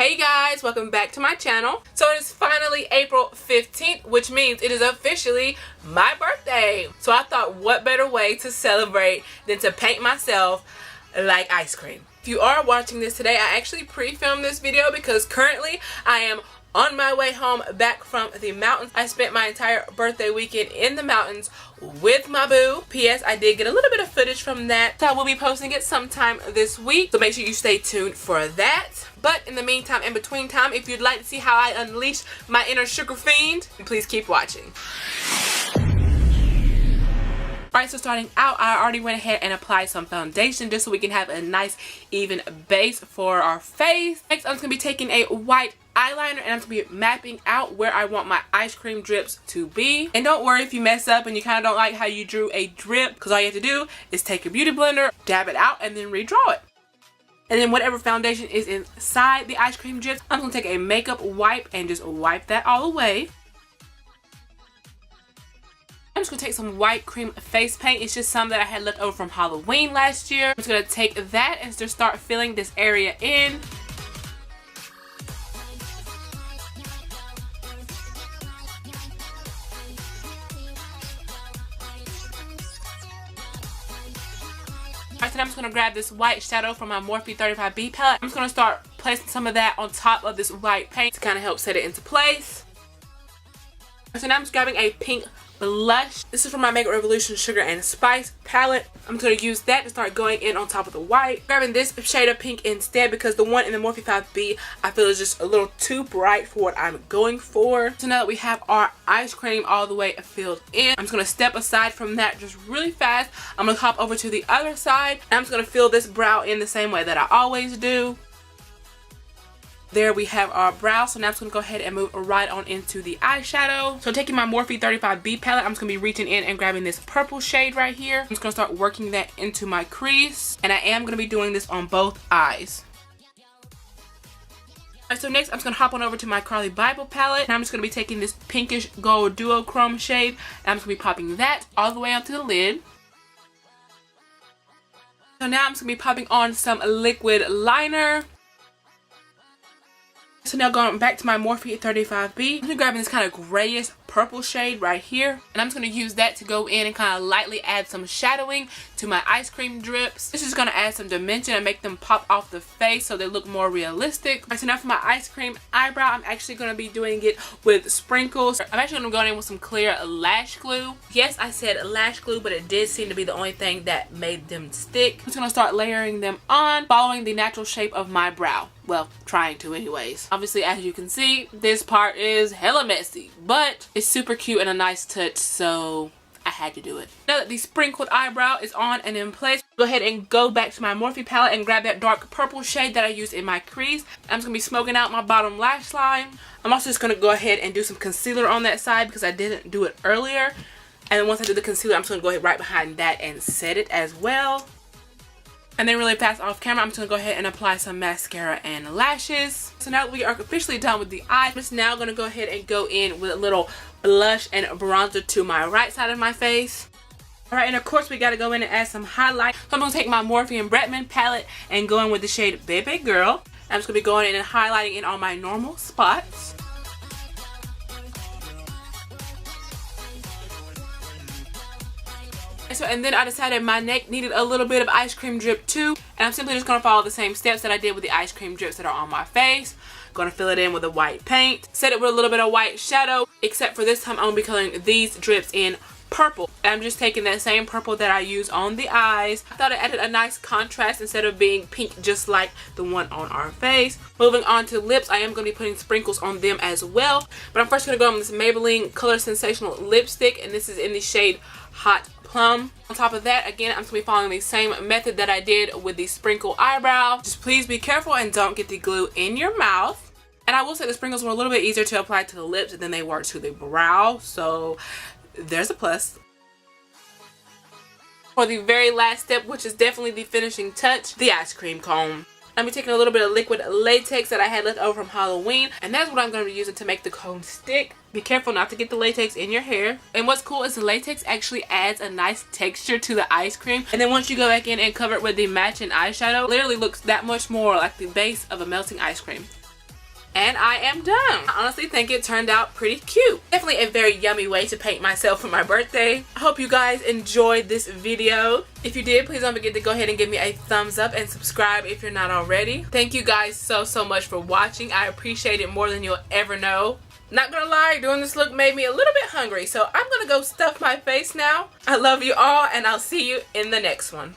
Hey guys, welcome back to my channel. So it is finally April 15th, which means it is officially my birthday. So I thought, what better way to celebrate than to paint myself like ice cream. If you are watching this today, I actually pre-filmed this video because currently I am on my way home back from the mountains. I spent my entire birthday weekend in the mountains with my boo. P.S. I did get a little bit of footage from that, so I will be posting it sometime this week, so make sure you stay tuned for that. But in the meantime, in between time, if you'd like to see how I unleash my inner sugar fiend, please keep watching. Alright, so starting out, I already went ahead and applied some foundation just so we can have a nice even base for our face. Next, I'm just going to be taking a white eyeliner and I'm going to be mapping out where I want my ice cream drips to be. And don't worry if you mess up and you kind of don't like how you drew a drip, because all you have to do is take your beauty blender, dab it out, and then redraw it. And then whatever foundation is inside the ice cream drips, I'm going to take a makeup wipe and just wipe that all away. I'm just going to take some white cream face paint. It's just some that I had left over from Halloween last year. I'm just going to take that and just start filling this area in. Alright, so I'm just going to grab this white shadow from my Morphe 35B palette. I'm just going to start placing some of that on top of this white paint to kind of help set it into place. So now I'm just grabbing a pink blush. This is from my Makeup Revolution Sugar and Spice palette. I'm just going to use that to start going in on top of the white. Grabbing this shade of pink instead because the one in the Morphe 5B I feel is just a little too bright for what I'm going for. So now that we have our ice cream all the way filled in, I'm just going to step aside from that just really fast. I'm going to hop over to the other side and I'm just going to fill this brow in the same way that I always do. There we have our brow. So now I'm just going to go ahead and move right on into the eyeshadow. So taking my Morphe 35B palette, I'm just going to be reaching in and grabbing this purple shade right here. I'm just going to start working that into my crease. And I am going to be doing this on both eyes. Alright, so next I'm just going to hop on over to my Carly Bible palette. And I'm just going to be taking this pinkish gold duochrome shade. And I'm just going to be popping that all the way onto the lid. So now I'm just going to be popping on some liquid liner. So now going back to my Morphe 35B, I'm going to be grabbing this kind of grayish purple shade right here. And I'm just going to use that to go in and kind of lightly add some shadowing to my ice cream drips. This is going to add some dimension and make them pop off the face so they look more realistic. Alright, so now for my ice cream eyebrow, I'm actually going to be doing it with sprinkles. I'm actually going to go in with some clear lash glue. Yes, I said lash glue, but it did seem to be the only thing that made them stick. I'm just going to start layering them on, following the natural shape of my brow. Well, trying to anyways. Obviously, as you can see, this part is hella messy, but it's super cute and a nice touch, so I had to do it. Now that the sprinkled eyebrow is on and in place, go ahead and go back to my Morphe palette and grab that dark purple shade that I used in my crease. I'm just going to be smoking out my bottom lash line. I'm also just going to go ahead and do some concealer on that side because I didn't do it earlier. And then once I do the concealer, I'm just going to go ahead right behind that and set it as well. And then really fast off camera, I'm just going to go ahead and apply some mascara and lashes. So now that we are officially done with the eye, I'm just now going to go ahead and go in with a little blush and bronzer to my right side of my face. Alright, and of course we got to go in and add some highlight. So I'm going to take my Morphe and Bretman palette and go in with the shade Baby Girl. I'm just going to be going in and highlighting it on my normal spots. And then I decided my neck needed a little bit of ice cream drip too, and I'm simply just going to follow the same steps that I did with the ice cream drips that are on my face. Going to fill it in with a white paint, set it with a little bit of white shadow, except for this time I'm going to be coloring these drips in purple. And I'm just taking that same purple that I use on the eyes. I thought it added a nice contrast instead of being pink just like the one on our face. Moving on to lips, I am going to be putting sprinkles on them as well, but I'm first going to go on this Maybelline Color Sensational lipstick, and this is in the shade Hot Plum. On top of that, again, I'm going to be following the same method that I did with the sprinkle eyebrow. Just please be careful and don't get the glue in your mouth. And I will say the sprinkles were a little bit easier to apply to the lips than they were to the brow, so there's a plus. For the very last step, which is definitely the finishing touch, the ice cream cone. I'm going to be taking a little bit of liquid latex that I had left over from Halloween, and that's what I'm going to be using to make the cone stick. Be careful not to get the latex in your hair. And what's cool is the latex actually adds a nice texture to the ice cream, and then once you go back in and cover it with the matching eyeshadow, it literally looks that much more like the base of a melting ice cream. And I am done. I honestly think it turned out pretty cute. Definitely a very yummy way to paint myself for my birthday. I hope you guys enjoyed this video. If you did, please don't forget to go ahead and give me a thumbs up and subscribe if you're not already. Thank you guys so much for watching. I appreciate it more than you'll ever know. Not gonna lie, doing this look made me a little bit hungry, so I'm gonna go stuff my face now. I love you all, and I'll see you in the next one.